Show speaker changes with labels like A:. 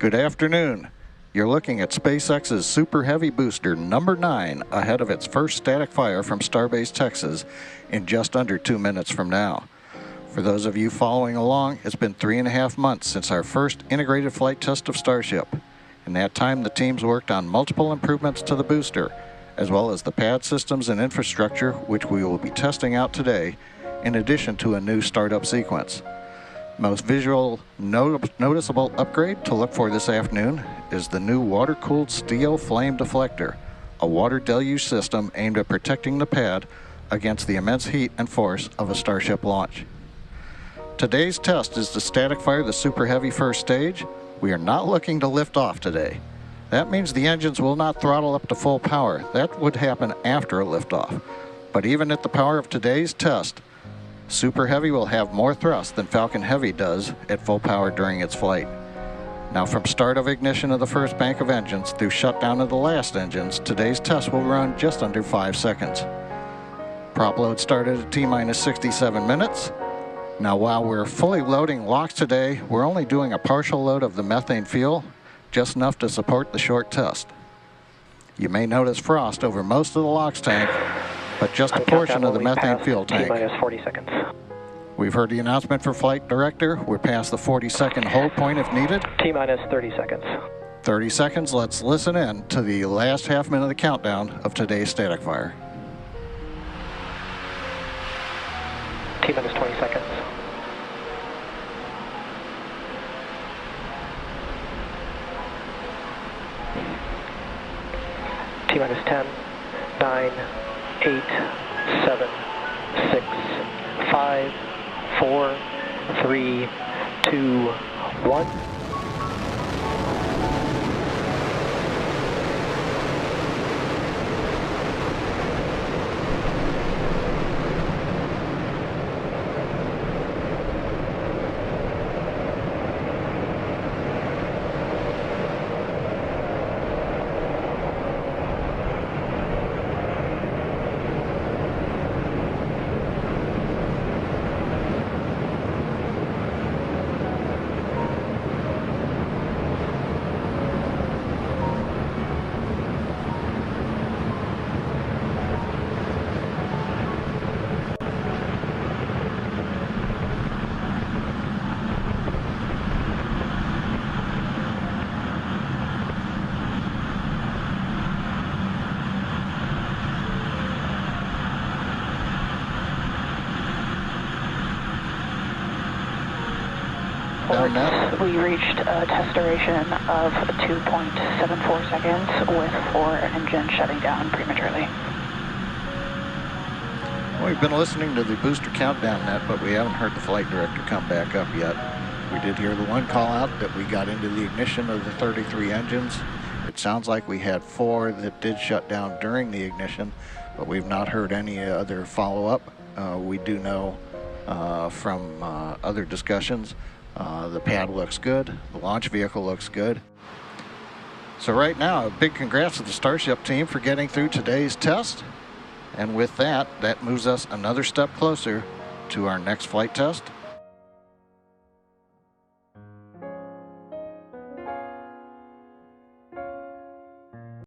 A: Good afternoon. You're looking at SpaceX's Super Heavy booster number 9 ahead of its first static fire from Starbase, Texas in just under 2 minutes from now. For those of you following along, it's been 3.5 months since our first integrated flight test of Starship. In that time, the teams worked on multiple improvements to the booster, as well as the pad systems and infrastructure, which we will be testing out today, in addition to a new startup sequence. Most visual noticeable upgrade to look for this afternoon is the new water-cooled steel flame deflector, a water deluge system aimed at protecting the pad against the immense heat and force of a Starship launch. Today's test is to static fire the Super Heavy first stage. We are not looking to lift off today. That means the engines will not throttle up to full power. That would happen after a liftoff. But even at the power of today's test, Super Heavy will have more thrust than Falcon Heavy does at full power during its flight. Now, from start of ignition of the first bank of engines through shutdown of the last engines, today's test will run just under 5 seconds. Prop load started at T-minus 67 minutes. Now, while we're fully loading LOX today, we're only doing a partial load of the methane fuel, just enough to support the short test. You may notice frost over most of the LOX tank, but just a portion of the methane fuel tank.
B: T-minus 40 seconds.
A: We've heard the announcement for Flight Director. We're past the 40-second hold point if needed.
B: T-minus 30 seconds.
A: 30 seconds. Let's listen in to the last half minute of the countdown of today's static fire.
B: T-minus 20 seconds. T-minus 10, 9, 8, 7, 6, 5, 4, 3, 2, 1.
C: We reached a test duration of 2.74 seconds with 4 engines shutting down prematurely.
A: We've been listening to the booster countdown net, but we haven't heard the flight director come back up yet. We did hear the one call out that we got into the ignition of the 33 engines. It sounds like we had 4 that did shut down during the ignition, but we've not heard any other follow-up. We do know from other discussions the pad looks good, the launch vehicle looks good. So right now, a big congrats to the Starship team for getting through today's test. And with that, that moves us another step closer to our next flight test